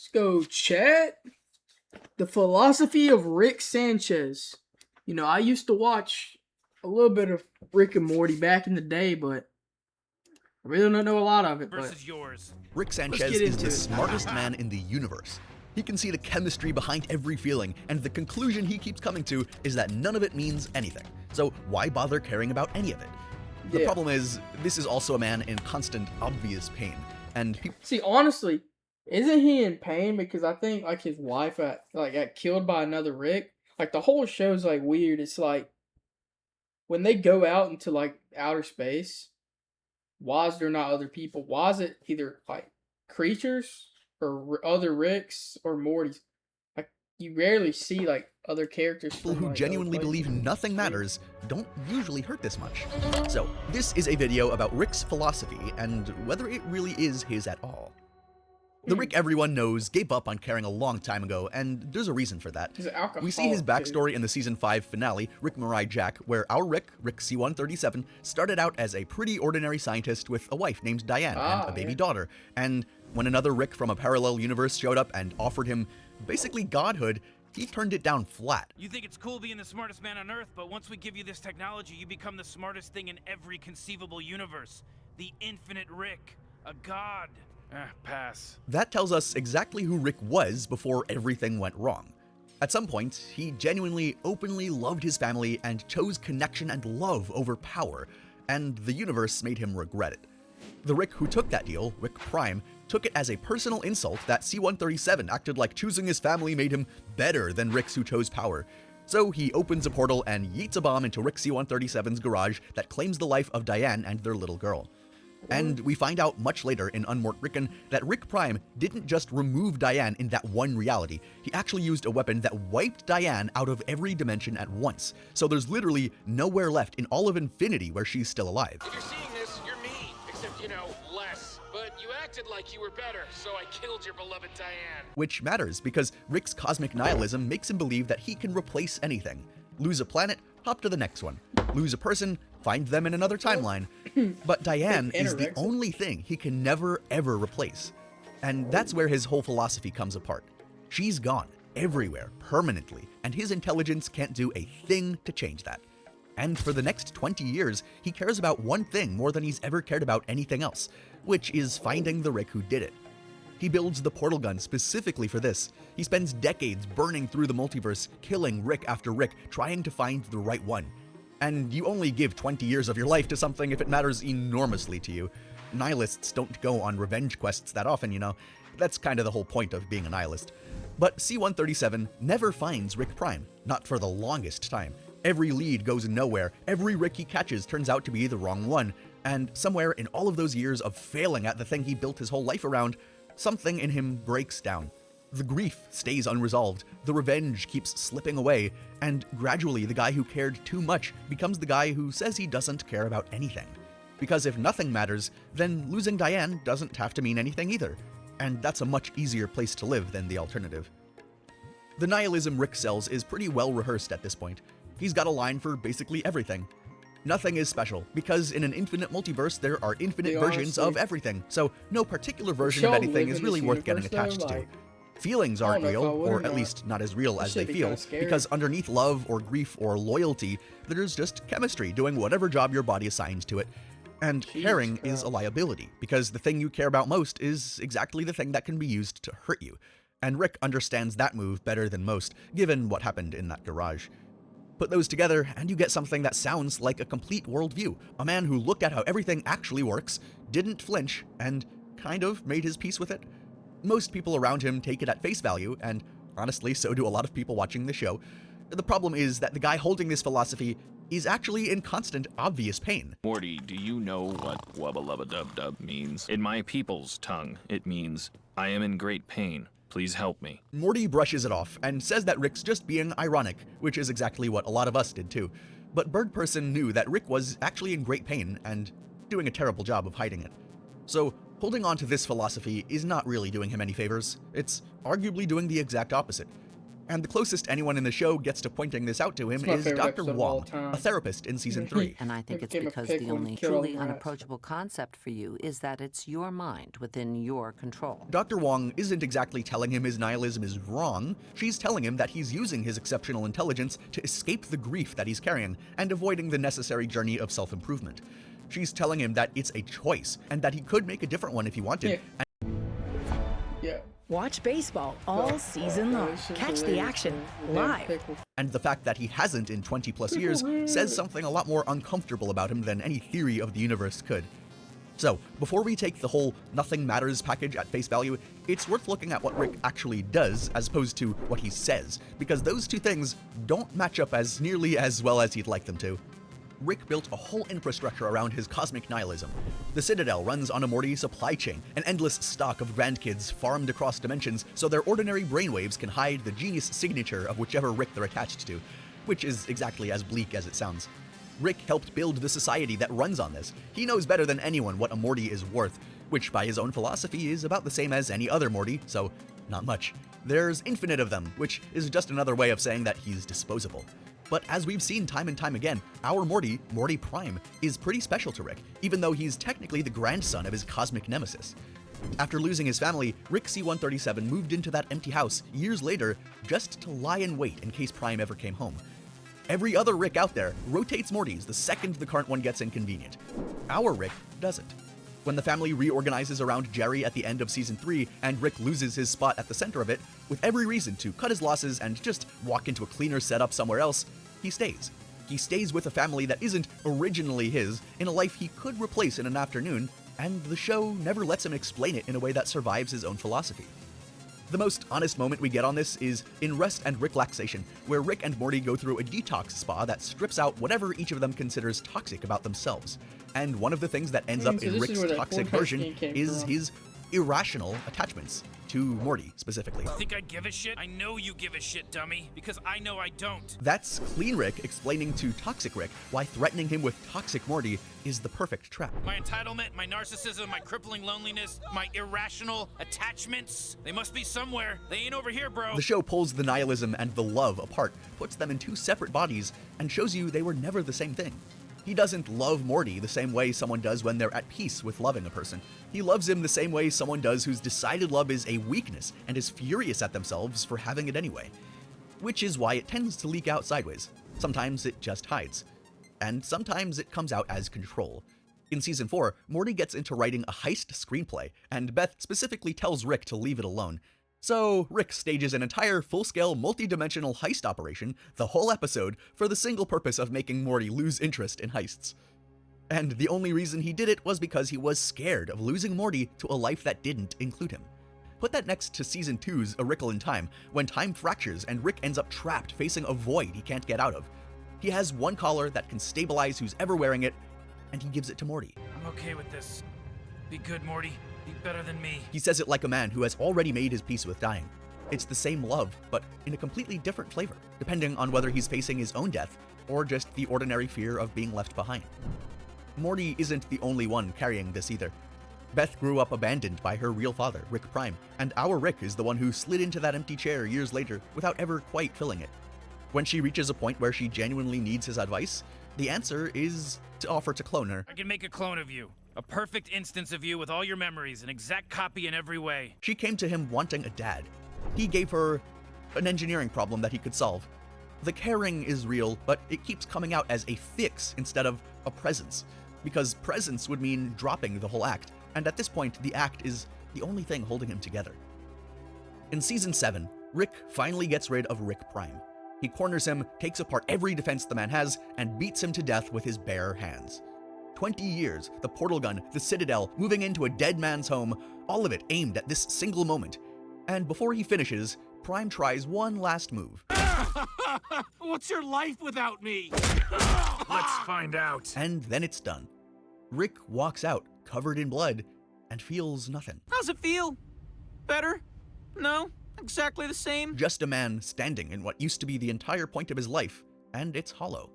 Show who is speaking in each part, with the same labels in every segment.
Speaker 1: Let's go chat. The philosophy of Rick Sanchez. I used to watch a little bit of Rick and Morty back in the day, but I really don't know a lot of it.
Speaker 2: Versus yours.
Speaker 3: Rick Sanchez is the smartest man in the universe. He can see the chemistry behind every feeling, and the conclusion he keeps coming to is that none of it means anything. So why bother caring about any of it? The problem is, this is also a man in constant, obvious pain. And
Speaker 1: see, honestly, isn't he in pain because I think like his wife got killed by another Rick? Like the whole show's like weird. It's like when they go out into like outer space, why is there not other people? Why is it either like creatures or other Ricks or Mortys? Like you rarely see like other characters.
Speaker 3: People who genuinely believe nothing matters don't usually hurt this much. So this is a video about Rick's philosophy and whether it really is his at all. The Rick everyone knows gave up on caring a long time ago, and there's a reason for that. We see his backstory in the Season 5 finale, Rick Mirai Jack, where our Rick C-137, started out as a pretty ordinary scientist with a wife named Diane and a baby daughter, and when another Rick from a parallel universe showed up and offered him basically godhood, he turned it down flat.
Speaker 2: You think it's cool being the smartest man on Earth, but once we give you this technology, you become the smartest thing in every conceivable universe. The infinite Rick. A god. Pass.
Speaker 3: That tells us exactly who Rick was before everything went wrong. At some point, he genuinely, openly loved his family and chose connection and love over power, and the universe made him regret it. The Rick who took that deal, Rick Prime, took it as a personal insult that C-137 acted like choosing his family made him better than Ricks who chose power. So he opens a portal and yeets a bomb into Rick C-137's garage that claims the life of Diane and their little girl. And we find out much later in Unmort Rickon that Rick Prime didn't just remove Diane in that one reality, he actually used a weapon that wiped Diane out of every dimension at once. So there's literally nowhere left in all of infinity where she's still alive.
Speaker 4: If you're seeing this, you're me, except, less. But you acted like you were better, so I killed your beloved Diane.
Speaker 3: Which matters, because Rick's cosmic nihilism makes him believe that he can replace anything. Lose a planet, hop to the next one. Lose a person, find them in another timeline. But Diane is the only thing he can never, ever replace. And that's where his whole philosophy comes apart. She's gone, everywhere, permanently, and his intelligence can't do a thing to change that. And for the next 20 years, he cares about one thing more than he's ever cared about anything else, which is finding the Rick who did it. He builds the portal gun specifically for this. He spends decades burning through the multiverse, killing Rick after Rick, trying to find the right one. And you only give 20 years of your life to something if it matters enormously to you. Nihilists don't go on revenge quests that often, That's kind of the whole point of being a nihilist. But C-137 never finds Rick Prime, not for the longest time. Every lead goes nowhere, every Rick he catches turns out to be the wrong one, and somewhere in all of those years of failing at the thing he built his whole life around, something in him breaks down. The grief stays unresolved, the revenge keeps slipping away, and gradually the guy who cared too much becomes the guy who says he doesn't care about anything. Because if nothing matters, then losing Diane doesn't have to mean anything either, and that's a much easier place to live than the alternative. The nihilism Rick sells is pretty well rehearsed at this point. He's got a line for basically everything. Nothing is special, because in an infinite multiverse there are infinite versions of everything, so no particular version of anything is really worth getting attached to. Feelings aren't real, or at least not as real as they feel, because underneath love or grief or loyalty, there's just chemistry doing whatever job your body assigns to it. And caring is a liability, because the thing you care about most is exactly the thing that can be used to hurt you. And Rick understands that move better than most, given what happened in that garage. Put those together, and you get something that sounds like a complete worldview. A man who looked at how everything actually works, didn't flinch, and kind of made his peace with it. Most people around him take it at face value, and honestly, so do a lot of people watching the show. The problem is that the guy holding this philosophy is actually in constant, obvious pain.
Speaker 5: Morty, do you know what wubba lubba dub dub means? In my people's tongue, it means, I am in great pain. Please help me.
Speaker 3: Morty brushes it off and says that Rick's just being ironic, which is exactly what a lot of us did too. But Bird Person knew that Rick was actually in great pain and doing a terrible job of hiding it. So holding on to this philosophy is not really doing him any favors. It's arguably doing the exact opposite. And the closest anyone in the show gets to pointing this out to him
Speaker 1: It's my
Speaker 3: is
Speaker 1: favorite
Speaker 3: Dr.
Speaker 1: episode of all
Speaker 3: Wong,
Speaker 1: time.
Speaker 3: a therapist in season 3.
Speaker 6: And I think it's
Speaker 1: became a
Speaker 6: because
Speaker 1: pig
Speaker 6: the
Speaker 1: when
Speaker 6: only
Speaker 1: he killed all
Speaker 6: truly
Speaker 1: the rats.
Speaker 6: unapproachable concept for you is that it's your mind within your control.
Speaker 3: Dr. Wong isn't exactly telling him his nihilism is wrong, she's telling him that he's using his exceptional intelligence to escape the grief that he's carrying and avoiding the necessary journey of self-improvement. She's telling him that it's a choice, and that he could make a different one if he wanted.
Speaker 1: Yeah.
Speaker 7: Watch baseball all season long. Catch the action live.
Speaker 3: And the fact that he hasn't in 20 plus years says something a lot more uncomfortable about him than any theory of the universe could. So, before we take the whole nothing matters package at face value, it's worth looking at what Rick actually does as opposed to what he says, because those two things don't match up as nearly as well as he'd like them to. Rick built a whole infrastructure around his cosmic nihilism. The Citadel runs on a Morty supply chain, an endless stock of grandkids farmed across dimensions so their ordinary brainwaves can hide the genius signature of whichever Rick they're attached to, which is exactly as bleak as it sounds. Rick helped build the society that runs on this. He knows better than anyone what a Morty is worth, which by his own philosophy is about the same as any other Morty, so not much. There's infinite of them, which is just another way of saying that he's disposable. But as we've seen time and time again, our Morty, Morty Prime, is pretty special to Rick, even though he's technically the grandson of his cosmic nemesis. After losing his family, Rick C-137 moved into that empty house years later just to lie in wait in case Prime ever came home. Every other Rick out there rotates Mortys the second the current one gets inconvenient. Our Rick doesn't. When the family reorganizes around Jerry at the end of season 3 and Rick loses his spot at the center of it, with every reason to cut his losses and just walk into a cleaner setup somewhere else, he stays. He stays with a family that isn't originally his, in a life he could replace in an afternoon, and the show never lets him explain it in a way that survives his own philosophy. The most honest moment we get on this is in Rest and Ricklaxation, where Rick and Morty go through a detox spa that strips out whatever each of them considers toxic about themselves. And one of the things that ends up in Rick's toxic version is his irrational attachments to Morty, specifically.
Speaker 2: Think I give a shit? I know you give a shit, dummy, because I know I don't.
Speaker 3: That's Clean Rick explaining to Toxic Rick why threatening him with Toxic Morty is the perfect trap.
Speaker 2: My entitlement, my narcissism, my crippling loneliness, my irrational attachments, they must be somewhere. They ain't over here, bro.
Speaker 3: The show pulls the nihilism and the love apart, puts them in two separate bodies, and shows you they were never the same thing. He doesn't love Morty the same way someone does when they're at peace with loving a person. He loves him the same way someone does whose decided love is a weakness and is furious at themselves for having it anyway. Which is why it tends to leak out sideways. Sometimes it just hides. And sometimes it comes out as control. In season 4, Morty gets into writing a heist screenplay, and Beth specifically tells Rick to leave it alone. So, Rick stages an entire full-scale, multi-dimensional heist operation, the whole episode, for the single purpose of making Morty lose interest in heists. And the only reason he did it was because he was scared of losing Morty to a life that didn't include him. Put that next to Season 2's A Wrinkle in Time, when time fractures and Rick ends up trapped facing a void he can't get out of. He has one collar that can stabilize who's ever wearing it, and he gives it to Morty.
Speaker 2: I'm okay with this. Be good, Morty. Be better than me.
Speaker 3: He says it like a man who has already made his peace with dying. It's the same love, but in a completely different flavor, depending on whether he's facing his own death or just the ordinary fear of being left behind. Morty isn't the only one carrying this either. Beth grew up abandoned by her real father, Rick Prime, and our Rick is the one who slid into that empty chair years later without ever quite filling it. When she reaches a point where she genuinely needs his advice, the answer is to offer to clone her.
Speaker 2: I can make a clone of you. A perfect instance of you with all your memories, an exact copy in every way.
Speaker 3: She came to him wanting a dad. He gave her an engineering problem that he could solve. The caring is real, but it keeps coming out as a fix instead of a presence, because presence would mean dropping the whole act, and at this point, the act is the only thing holding him together. In Season 7, Rick finally gets rid of Rick Prime. He corners him, takes apart every defense the man has, and beats him to death with his bare hands. 20 years, the portal gun, the Citadel, moving into a dead man's home, all of it aimed at this single moment. And before he finishes, Prime tries one last move.
Speaker 4: What's your life without me?
Speaker 2: Let's find out.
Speaker 3: And then it's done. Rick walks out, covered in blood, and feels nothing.
Speaker 8: How's it feel? Better? No? Exactly the same?
Speaker 3: Just a man standing in what used to be the entire point of his life, and it's hollow.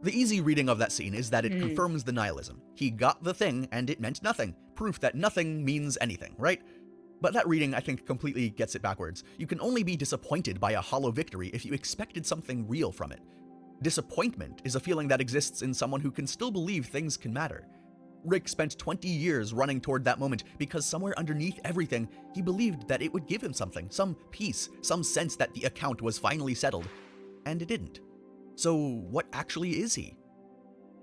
Speaker 3: The easy reading of that scene is that it confirms the nihilism. He got the thing, and it meant nothing. Proof that nothing means anything, right? But that reading, I think, completely gets it backwards. You can only be disappointed by a hollow victory if you expected something real from it. Disappointment is a feeling that exists in someone who can still believe things can matter. Rick spent 20 years running toward that moment because somewhere underneath everything, he believed that it would give him something, some peace, some sense that the account was finally settled. And it didn't. So what actually is he?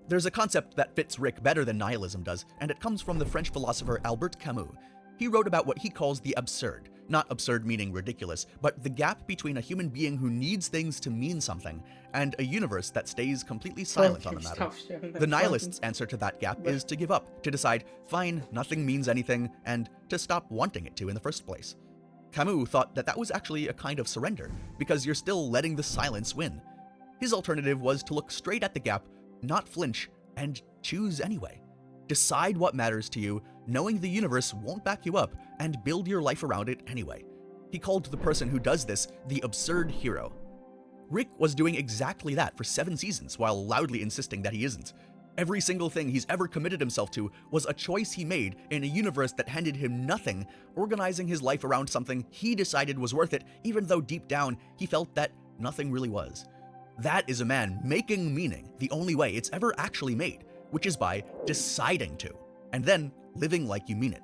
Speaker 3: There's a concept that fits Rick better than nihilism does, and it comes from the French philosopher Albert Camus. He wrote about what he calls the absurd. Not absurd meaning ridiculous, but the gap between a human being who needs things to mean something and a universe that stays completely silent on the matter. The nihilist's answer to that gap is to give up, to decide, fine, nothing means anything, and to stop wanting it to in the first place. Camus thought that that was actually a kind of surrender, because you're still letting the silence win. His alternative was to look straight at the gap, not flinch, and choose anyway. Decide what matters to you, knowing the universe won't back you up, and build your life around it anyway. He called the person who does this the absurd hero. Rick was doing exactly that for 7 seasons while loudly insisting that he isn't. Every single thing he's ever committed himself to was a choice he made in a universe that handed him nothing, organizing his life around something he decided was worth it, even though deep down he felt that nothing really was. That is a man making meaning the only way it's ever actually made, which is by deciding to, and then living like you mean it.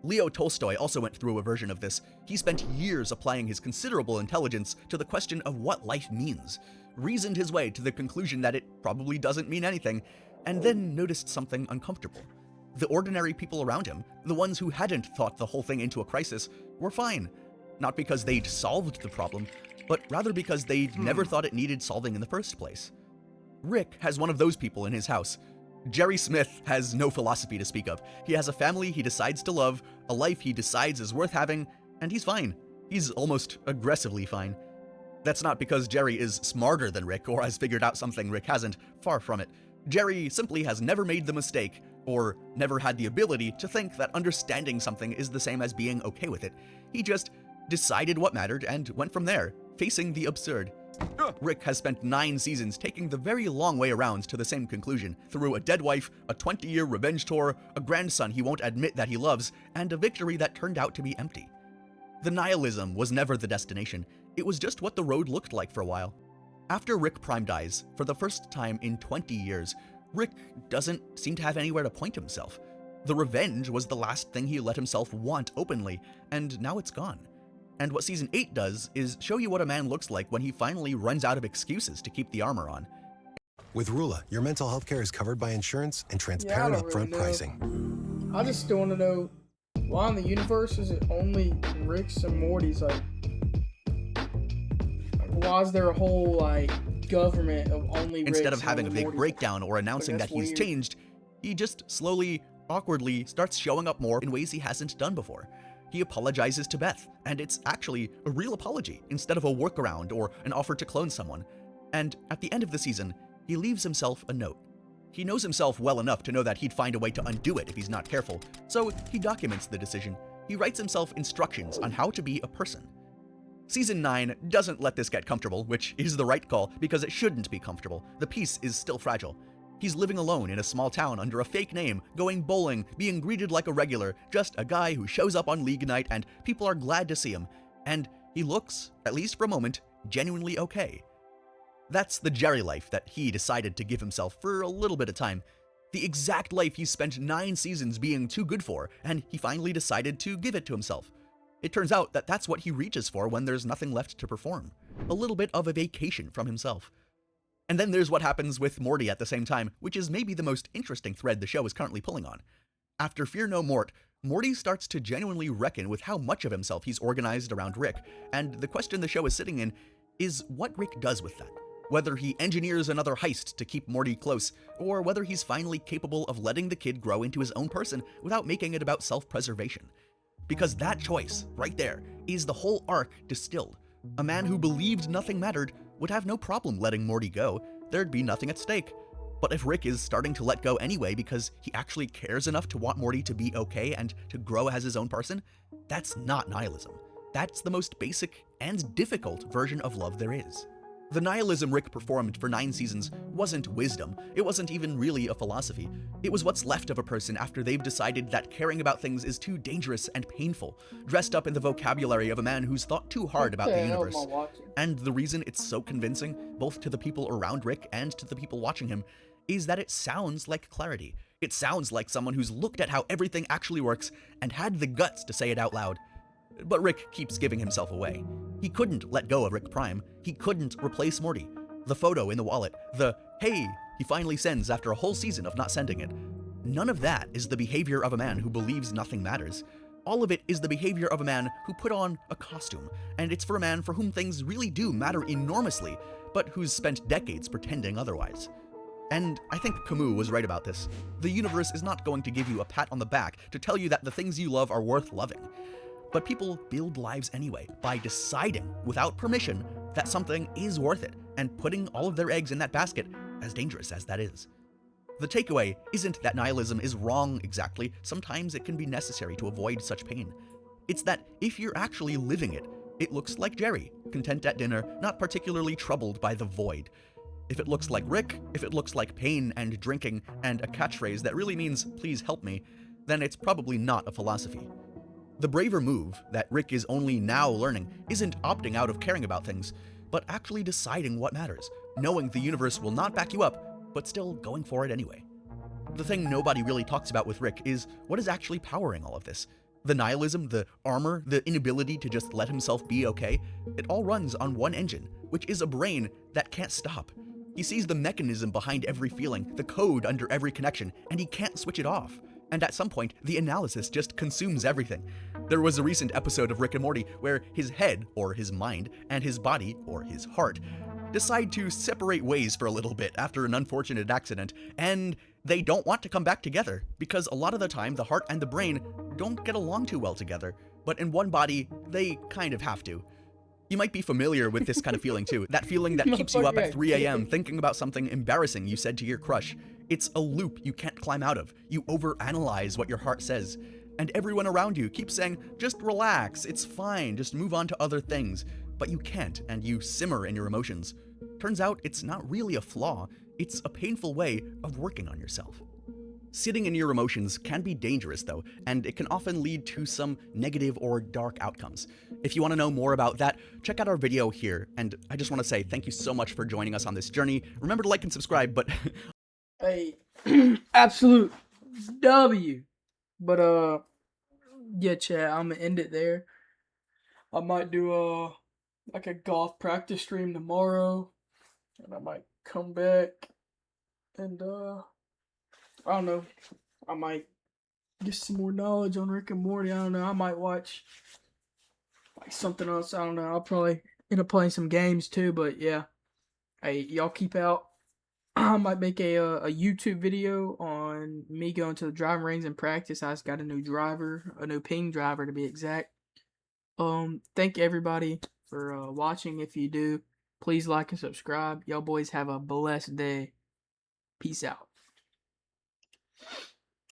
Speaker 3: Leo Tolstoy also went through a version of this. He spent years applying his considerable intelligence to the question of what life means, reasoned his way to the conclusion that it probably doesn't mean anything, and then noticed something uncomfortable. The ordinary people around him, the ones who hadn't thought the whole thing into a crisis, were fine. Not because they'd solved the problem, but rather because they'd never thought it needed solving in the first place. Rick has one of those people in his house. Jerry Smith has no philosophy to speak of. He has a family he decides to love, a life he decides is worth having, and he's fine. He's almost aggressively fine. That's not because Jerry is smarter than Rick or has figured out something Rick hasn't, far from it. Jerry simply has never made the mistake, or never had the ability to think that understanding something is the same as being okay with it. He just decided what mattered and went from there, facing the absurd. Rick has spent 9 seasons taking the very long way around to the same conclusion, through a dead wife, a 20-year revenge tour, a grandson he won't admit that he loves, and a victory that turned out to be empty. The nihilism was never the destination, it was just what the road looked like for a while. After Rick Prime dies, for the first time in 20 years, Rick doesn't seem to have anywhere to point himself. The revenge was the last thing he let himself want openly, and now it's gone. And what Season 8 does is show you what a man looks like when he finally runs out of excuses to keep the armor on.
Speaker 9: With Rula, your mental health care is covered by insurance and transparent upfront pricing.
Speaker 1: I just still want to know, why in the universe is it only Rick's and Morty's? Like, why is there a whole, government of only Rick's?
Speaker 3: Instead of having a big breakdown or announcing that he's changed, he just slowly, awkwardly starts showing up more in ways he hasn't done before. He apologizes to Beth, and it's actually a real apology instead of a workaround or an offer to clone someone. And at the end of the season, he leaves himself a note. He knows himself well enough to know that he'd find a way to undo it if he's not careful, so he documents the decision. He writes himself instructions on how to be a person. Season 9 doesn't let this get comfortable, which is the right call because it shouldn't be comfortable. The peace is still fragile. He's living alone in a small town under a fake name, going bowling, being greeted like a regular, just a guy who shows up on league night and people are glad to see him. And he looks, at least for a moment, genuinely okay. That's the Jerry life that he decided to give himself for a little bit of time. The exact life he spent 9 seasons being too good for, and he finally decided to give it to himself. It turns out that that's what he reaches for when there's nothing left to perform. A little bit of a vacation from himself. And then there's what happens with Morty at the same time, which is maybe the most interesting thread the show is currently pulling on. After Fear No Mort, Morty starts to genuinely reckon with how much of himself he's organized around Rick, and the question the show is sitting in is what Rick does with that. Whether he engineers another heist to keep Morty close, or whether he's finally capable of letting the kid grow into his own person without making it about self-preservation. Because that choice, right there, is the whole arc distilled. A man who believed nothing mattered would have no problem letting Morty go. There'd be nothing at stake. But if Rick is starting to let go anyway because he actually cares enough to want Morty to be okay and to grow as his own person, that's not nihilism. That's the most basic and difficult version of love there is. The nihilism Rick performed for 9 seasons wasn't wisdom. It wasn't even really a philosophy. It was what's left of a person after they've decided that caring about things is too dangerous and painful, dressed up in the vocabulary of a man who's thought too hard about the universe. And the reason it's so convincing, both to the people around Rick and to the people watching him, is that it sounds like clarity. It sounds like someone who's looked at how everything actually works and had the guts to say it out loud. But Rick keeps giving himself away. He couldn't let go of Rick Prime. He couldn't replace Morty. The photo in the wallet, the "hey" he finally sends after a whole season of not sending it. None of that is the behavior of a man who believes nothing matters. All of it is the behavior of a man who put on a costume, and it's for a man for whom things really do matter enormously, but who's spent decades pretending otherwise. And I think Camus was right about this. The universe is not going to give you a pat on the back to tell you that the things you love are worth loving. But people build lives anyway by deciding, without permission, that something is worth it, and putting all of their eggs in that basket, as dangerous as that is. The takeaway isn't that nihilism is wrong exactly. Sometimes it can be necessary to avoid such pain. It's that if you're actually living it, it looks like Jerry, content at dinner, not particularly troubled by the void. If it looks like Rick, if it looks like pain and drinking and a catchphrase that really means "please help me," then it's probably not a philosophy. The braver move that Rick is only now learning isn't opting out of caring about things, but actually deciding what matters, knowing the universe will not back you up, but still going for it anyway. The thing nobody really talks about with Rick is what is actually powering all of this. The nihilism, the armor, the inability to just let himself be okay, it all runs on one engine, which is a brain that can't stop. He sees the mechanism behind every feeling, the code under every connection, and he can't switch it off. And at some point, the analysis just consumes everything. There was a recent episode of Rick and Morty where his head, or his mind, and his body, or his heart, decide to separate ways for a little bit after an unfortunate accident, and they don't want to come back together, because a lot of the time the heart and the brain don't get along too well together, but in one body, they kind of have to. You might be familiar with this kind of feeling too, that feeling that keeps you up at 3 a.m. thinking about something embarrassing you said to your crush. It's a loop you can't climb out of. You overanalyze what your heart says. And everyone around you keeps saying, just relax, it's fine, just move on to other things. But you can't, and you simmer in your emotions. Turns out it's not really a flaw, it's a painful way of working on yourself. Sitting in your emotions can be dangerous though, and it can often lead to some negative or dark outcomes. If you want to know more about that, check out our video here, and I just want to say thank you so much for joining us on this journey. Remember to like and subscribe, but...
Speaker 1: Hey, absolute W. But, yeah, chat, I'm gonna end it there. I might do, like a golf practice stream tomorrow, and I might come back, and, I don't know, I might get some more knowledge on Rick and Morty. I don't know, I might watch like something else. I don't know, I'll probably end up playing some games too, but yeah. Hey, y'all keep out. I might make a YouTube video on me going to the driving range and practice. I just got a new driver, a new ping driver to be exact. Thank everybody for watching. If you do, please like and subscribe. Y'all boys have a blessed day. Peace out.